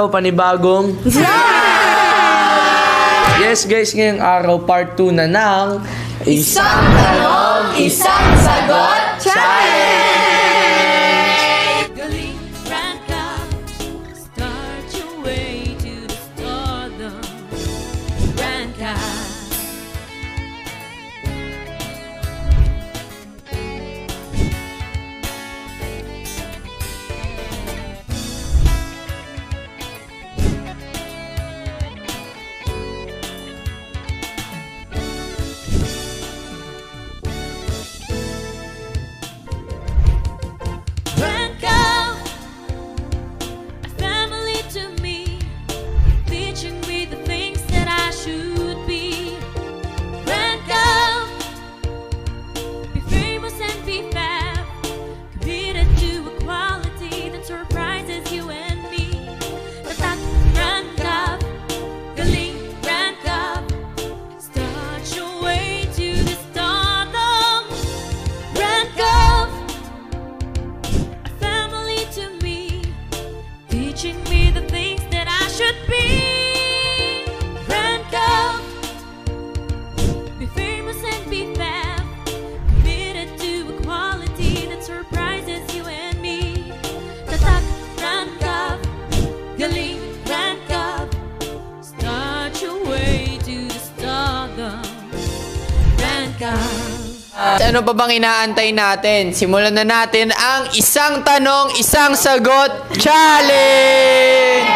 araw, panibagong Yes guys, ngayong araw part 2 na ng Isang Tanong, Isang Sagot Challenge! Start your way to the stardom. Ranka. Ano pa bang inaantay natin? Simulan na natin ang Isang Tanong, Isang Sagot Challenge!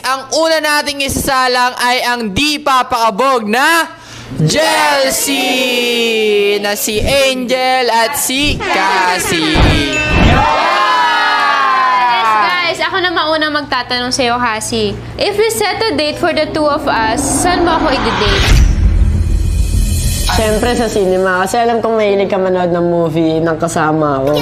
Ang una nating isasalang ay ang di papakabog na Jelsie! Na si Angel at si Cassie. Guys, ako na mauna magtatanong sa'yo, Cassie. If we set a date for the two of us, saan mo ako i-date? Siyempre sa cinema, kasi alam kong mahilig ka manood ng movie ng kasama ko.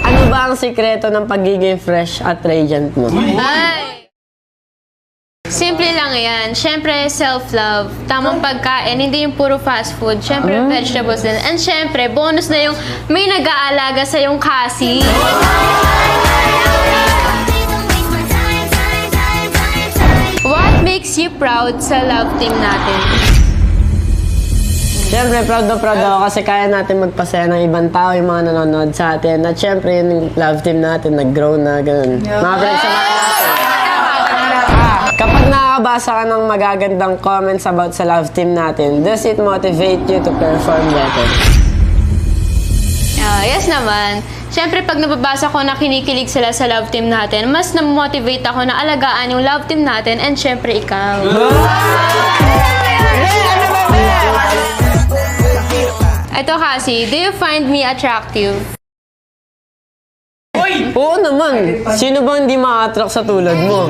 Ano ba ang sikreto ng pagiging fresh at radiant mo? Ay! Simple lang yan. Siyempre, self-love. Tamang pagkain, hindi yung puro fast food. Siyempre, vegetables din. And siyempre, bonus na yung may nag-aalaga sa yung Cassie. What makes you proud sa love team natin? Siyempre, proud ako kasi kaya natin magpasaya ng ibang tao, yung mga nanonood sa atin. At siyempre, yung love team natin, nag-grow na, ganun. Mga pinagsamahan natin. Kapag nakakabasa ka ng magagandang comments about sa love team natin, does it motivate you to perform better? Yes naman. Siyempre, pag nababasa ko na kinikilig sila sa love team natin, mas na-motivate ako na alagaan yung love team natin and siyempre ikaw. Ito kasi, do you find me attractive? Oo naman. Sino bang hindi ma-attract sa tulad mo?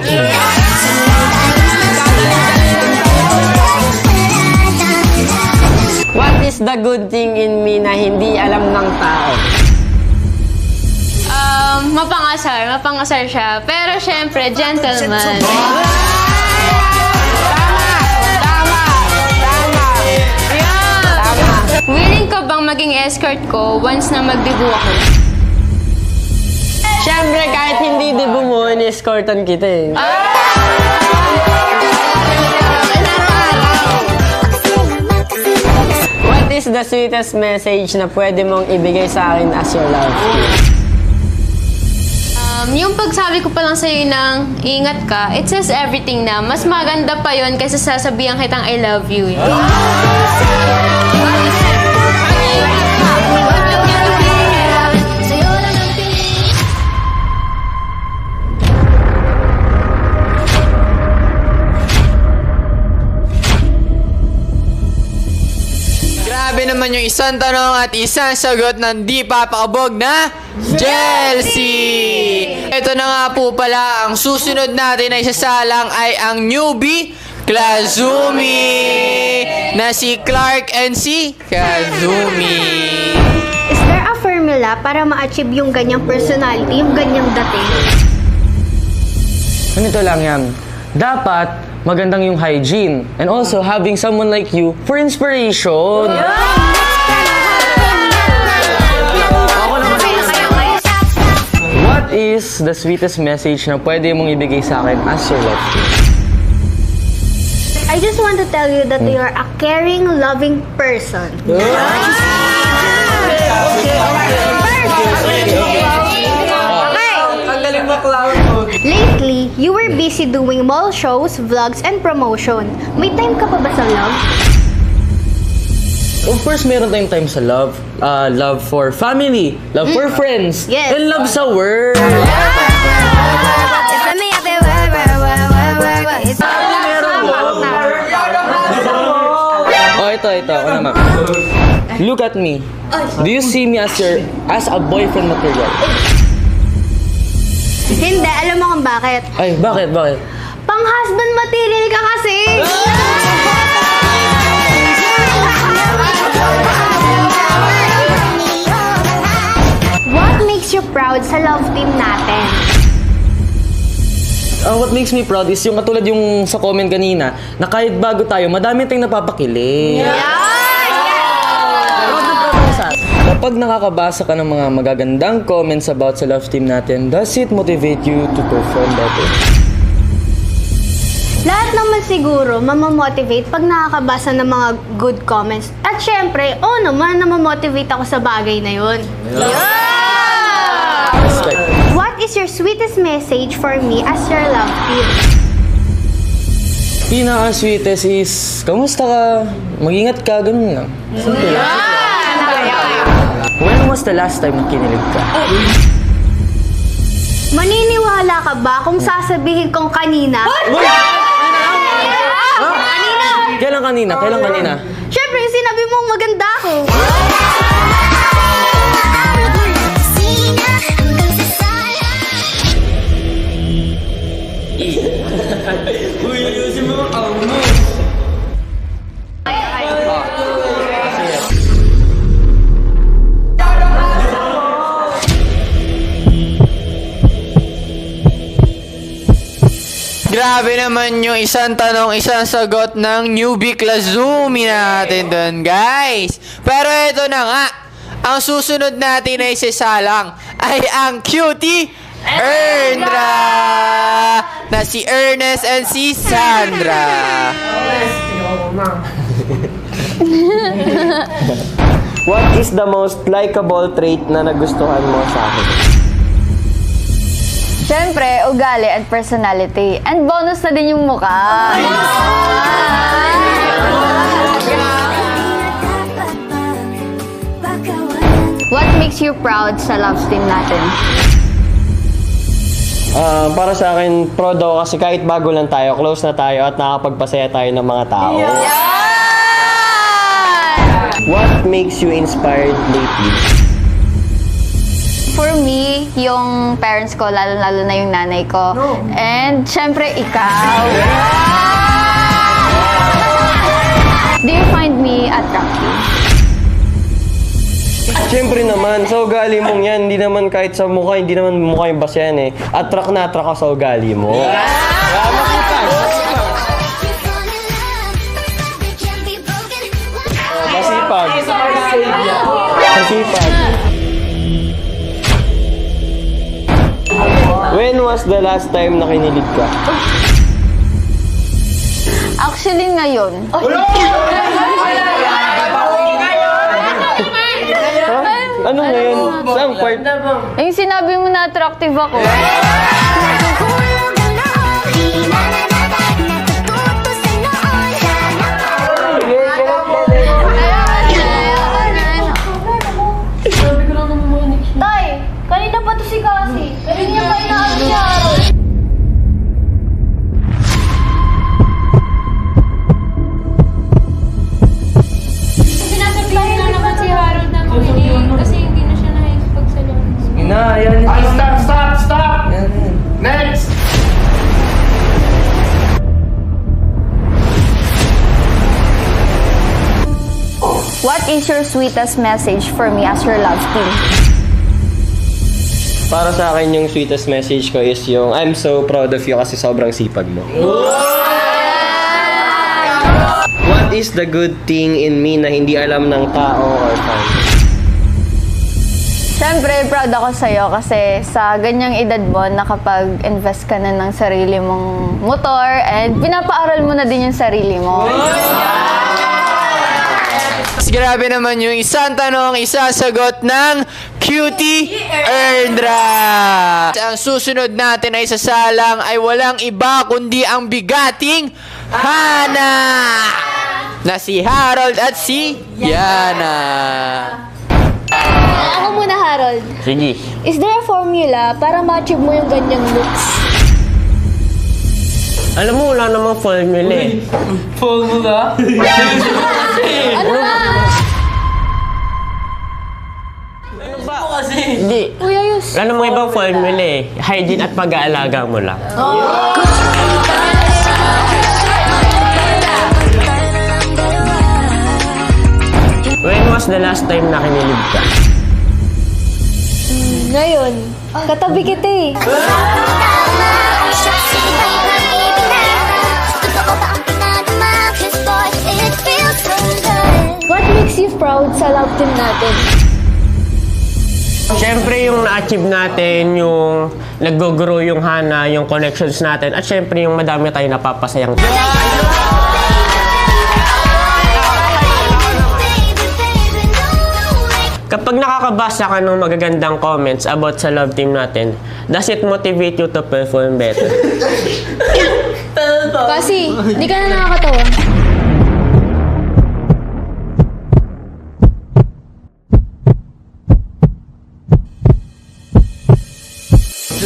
What is the good thing in me na hindi alam ng tao? Mapangasar siya. Pero syempre, gentleman. Willing ka bang maging escort ko once na mag-debut ako? Siyempre, kahit hindi debut mo, in-escortan kita eh. What is the sweetest message na pwede mong ibigay sa akin as your love? Yung pagsabi ko pa lang sa'yo ng ingat ka, it says everything na. Mas maganda pa yon kaysa sasabihan kitang I love you. Grabe naman yung isang tanong at isang sagot ng di papakabog na Jelsie! Ito na nga po pala, ang susunod natin na isasalang ay ang newbie Klazumi na si Clark and si Kazumi. Is there a formula para ma-achieve yung ganyang personality, yung ganyang dating? Ganito lang yan. Dapat magandang yung hygiene and also having someone like you for inspiration. What is the sweetest message na pwede mong ibigay sa akin as your love team? I just want to tell you that you're a caring, loving person. Lately, you were busy doing mall shows, vlogs, and promotion. May time ka pa ba sa love? Of course, meron tayong time sa love. Love for family, love for friends, Yes. and love sa work. Oh, ito, ako naman. Look at me. Do you see me as a boyfriend material? Hindi, alam mo kung bakit? Ay, bakit? Pang-husband material ka kasi! What makes you proud sa love team natin? What makes me proud is yung katulad yung sa comment kanina, na kahit bago tayo, madami tayong napapakilig. Kapag nakakabasa ka ng mga magagandang comments about sa love team natin, does it motivate you to perform better? Lahat naman siguro mamamotivate pag nakakabasa ng mga good comments. At syempre, naman, namamotivate ako sa bagay na yun. Respect. What is your sweetest message for me as your love team? Pinaka-sweetest is, kamusta ka? Mag-ingat ka, ganun lang. Simple lang. When was the last time na kinilig ka? Maniniwala ka ba kung sasabihin kong kanina? Kailan kanina? Syempre, sinabi mong maganda ako. Grabe naman yung isang tanong, isang sagot ng newbie Klazumi natin dun, guys. Pero ito na nga, ang susunod natin na isasalang ay ang cutie Erndra na si Ernest and si Sandra. What is the most likable trait na nagustuhan mo sa akin? Siyempre, ugali at personality. And bonus na din yung mukha. What makes you proud sa love team natin? Para sa akin, proud ako kasi kahit bago lang tayo, close na tayo at nakapagpasaya tayo ng mga tao. What makes you inspired lately? For me, yung parents ko, lalo-lalo na yung nanay ko. And syempre, ikaw. Do you find me attractive? Siyempre naman, sa ugali mong yan, hindi naman kahit sa mukha, hindi naman mukha yung basta yan eh. Attract na attract ka sa ugali mo. Masipag. When was the last time na kinilig ka? Actually, ngayon. Ano ngayon? Saan part? Yung sinabi mo na attractive ako. Tay, kanina pa to si Cassie. Kanina niya pa inaano si Harold. Sinasabihin na naman si Harold na makinig kasi hindi na siya nakikipagsalon. Yan. Stop! Next! What is your sweetest message for me as your love team? Para sa akin, yung sweetest message ko is yung I'm so proud of you kasi sobrang sipag mo. What is the good thing in me na hindi alam ng tao or fans? Siyempre, proud ako sa'yo kasi sa ganyang edad mo, nakapag-invest ka na ng sarili mong motor and pinapaaral mo na din yung sarili mo. Grabe naman yung isang tanong, isang sagot ng Cutie Erdra. Ang susunod natin ay sasalang ay walang iba kundi ang bigating Hana na si Harold at si Yana. Ako muna, Harold. Sige. Is there a formula para ma-achieve mo yung ganyang looks? Alam mo, wala namang formula eh. Formula? Ano ba? Hindi. Kuya Yus. Wala namang ibang formula eh. Hygiene at pag-aalaga mo lang. When was the last time na kinilig ka? Ngayon, katabi kita eh. What makes you proud sa love team natin? Siyempre yung na-achieve natin, yung nag-grow yung Hana, yung connections natin, at siyempre yung madami tayo napapasayang. Kapag nakakabasa ka ng magagandang comments about sa love team natin, does it motivate you to perform better? Kasi, hindi ka na nakakatawa.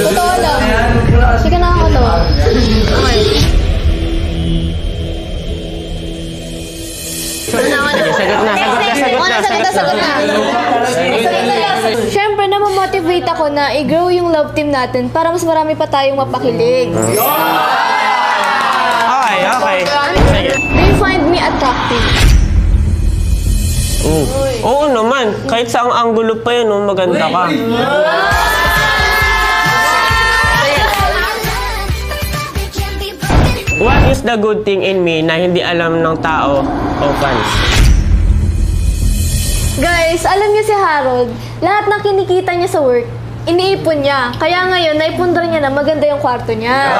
Totoo lang. Hindi ka nakakatawa. Okay. Sagot na. Siyempre, namamotivate ako na i-grow yung love team natin para mas marami pa tayong mapakilig. Okay. Sige. Do you find me attractive? Oo naman, kahit sa ang anggulo pa yun, maganda ka. What is the good thing in me na hindi alam ng tao o fans? Guys, alam niyo si Harold, lahat ng kinikita niya sa work, iniipon niya. Kaya ngayon, naipundar niya na maganda yung kwarto niya.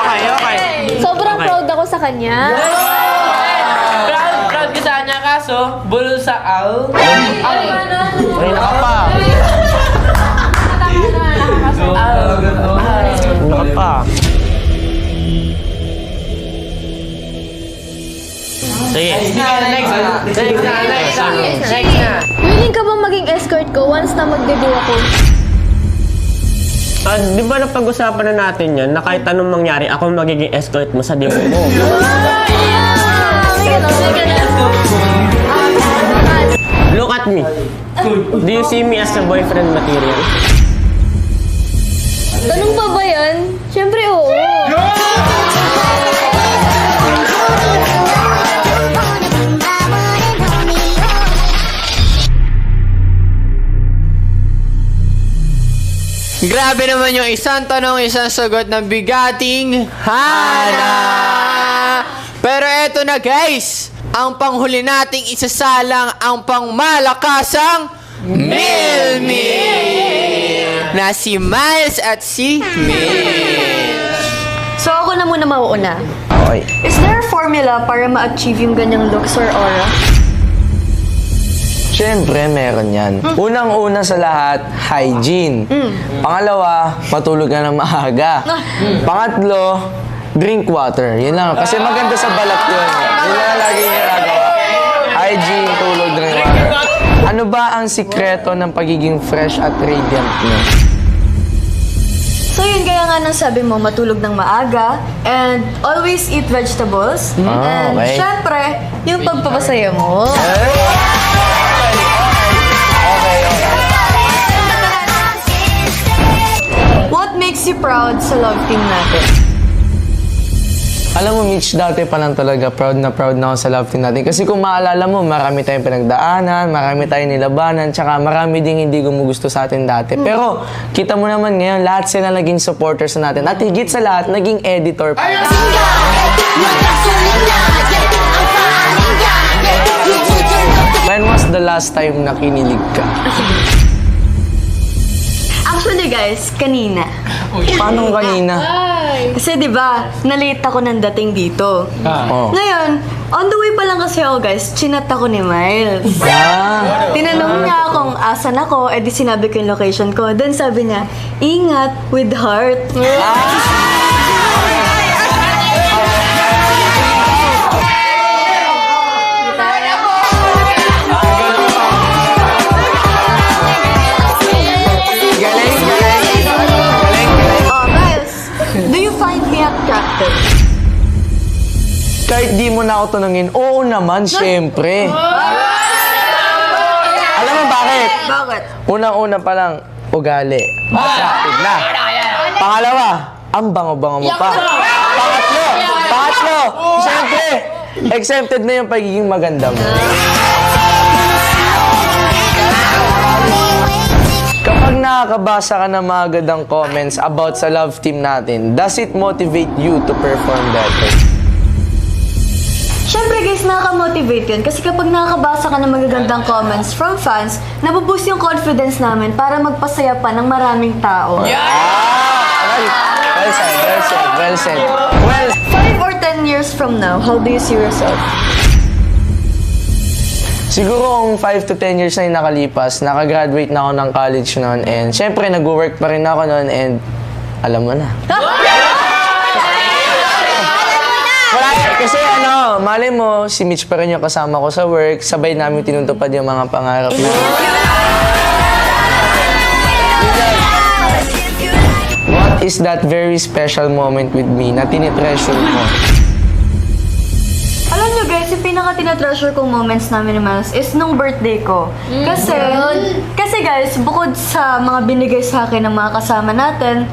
Okay. Sobrang proud ako sa kanya. Proud ka sa kanya kaso, bulol sa al. Ay, naka pa. Naka pa. Sige. Next na. Willing ka bang maging escort ko once na mag-debut ako? Di ba napag-usapan na natin yan na kahit anong mangyari, ako magiging escort mo sa demo mo? Look at me. Do you see me as a boyfriend material? Tanong pa ba yan? Siyempre, oo. Grabe naman yung isang tanong, isang sagot ng bigating Hana. Pero eto na guys, ang panghuli nating isasalang ang pangmalakasang Milmi na si Miles at si Mil. So ako na muna mauuna. Okay. Is there a formula para ma-achieve yung ganyang looks or aura? Siyempre, meron yan. Unang-una sa lahat, hygiene. Pangalawa, matulog ka ng maaga. Pangatlo, drink water. Yun lang. Kasi maganda sa balat yun. Yun lang lagi ginagawa. Hygiene, tulog, drink water. Ano ba ang sikreto ng pagiging fresh at radiant mo? So yun, kaya nga nang sabi mo, matulog ng maaga and always eat vegetables. And okay. syempre, yung pagpapasaya mo. What makes you proud sa love team natin? Alam mo, Mitch, dati pa lang talaga proud na ako sa love team natin. Kasi kung maalala mo, marami tayong pinagdaanan, marami tayong nilabanan, tsaka marami ding hindi gumugusto sa atin dati. Pero, kita mo naman ngayon, lahat sila naging supporters na natin. At higit sa lahat, naging editor pa. When was the last time na kinilig ka? guys, kanina. Paano kanina? Kasi di ba, nalate ako ng dating dito. Oh. Ngayon, on the way pa lang kasi ako guys, chinat ako ni Miles. Tinanong niya kung asan ako, edi sinabi ko yung location ko. Then sabi niya, ingat with heart. Oh, Miles, do you find me attractive? Kahit di mo na ako tanungin, oo naman, syempre. Alam mo bakit? Bakit? Unang-una pa lang, ugali. Attractive na. Pangalawa, ang bango-bango mo pa. Pangatlo, syempre, exempted na yung pagiging maganda mo. Kapag nakakabasa ka ng mga gandang comments about sa love team natin, does it motivate you to perform better? Siyempre guys, nakaka-motivate yun. Kasi kapag nakakabasa ka ng magagandang comments from fans, nabuboost yung confidence namin para magpasaya pa ng maraming tao. Well said. Well, 5 or 10 years from now, how do you see yourself? siguro kung 5 to 10 years na yung nakalipas, nakagraduate na ako ng college noon and syempre nag-work pa rin ako noon and alam mo na. Wala, kasi malay mo, si Mitch pa rin yung kasama ko sa work, sabay namin tinutupad yung mga pangarap na. What is that very special moment with me na tinitreasure mo? Alam nyo guys, yung pinaka-tinatreasure kong moments namin ni Miles is nung birthday ko. Kasi guys, bukod sa mga binigay sa akin ng mga kasama natin,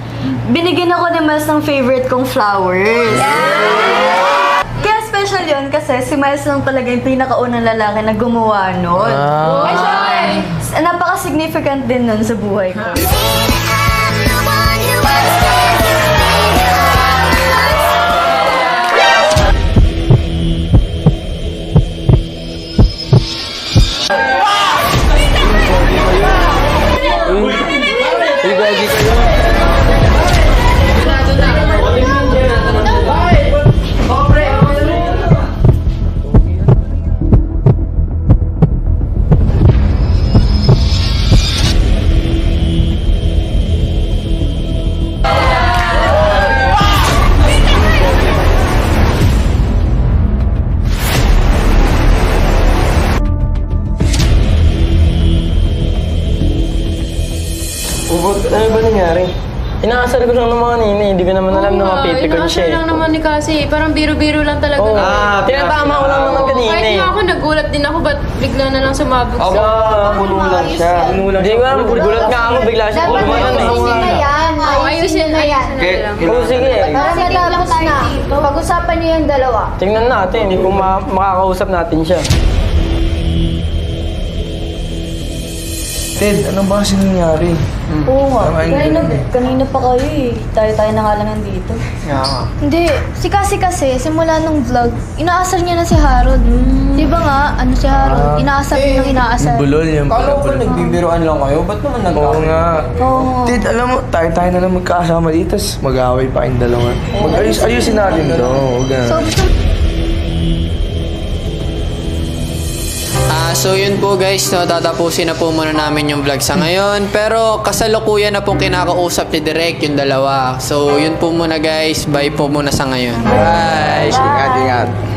binigyan ako ni Miles ng favorite kong flowers. Kaya special yun kasi si Miles lang talaga yung pinakaunang lalaki na gumawa nun. Ay, syempre, napaka-significant din nun sa buhay ko. Ano ba nangyari? Inaasar ko lang ng mga nina, hindi ko naman alam na mapipikon siya. Inaasar lang naman ni Cassie. Parang biro-biro lang talaga. Tinatama ko lang naman kanina Kahit nga ako, nagulat din ako, ba't bigla na lang sumabog sa... Bulong lang siya. Hindi ko alam, gulat nga ako, bigla siya pulumanan eh. Ayusin na lang. Oo, sige. Para matapos na. Pag-usapan niyo yung dalawa. Tingnan natin, kung makakausap natin siya. Ted, ano ba kasi nangyari? Oo nga, kanina pa kayo eh. Tayo-tayo na nga lang nandito. Hindi. Si Cassie kasi, simula nung vlog, inaasar niya na si Harold. Di ba nga, si Harold, inaasar niya ng inaasar. Bulol yung Kala ko nagbibiroan lang kayo, ba't naman Oo nga. Oo. Ted, alam mo, tayo na lang magkakasama dito, tas mag-away pa kayong dalawa. Ayusin natin to. Huwag na. So yun po guys, no, tatapusin na po muna namin yung vlog sa ngayon. Pero kasalukuyan na pong kinakausap ni Direk yung dalawa. So yun po muna guys, bye po muna sa ngayon. Bye! Ingat.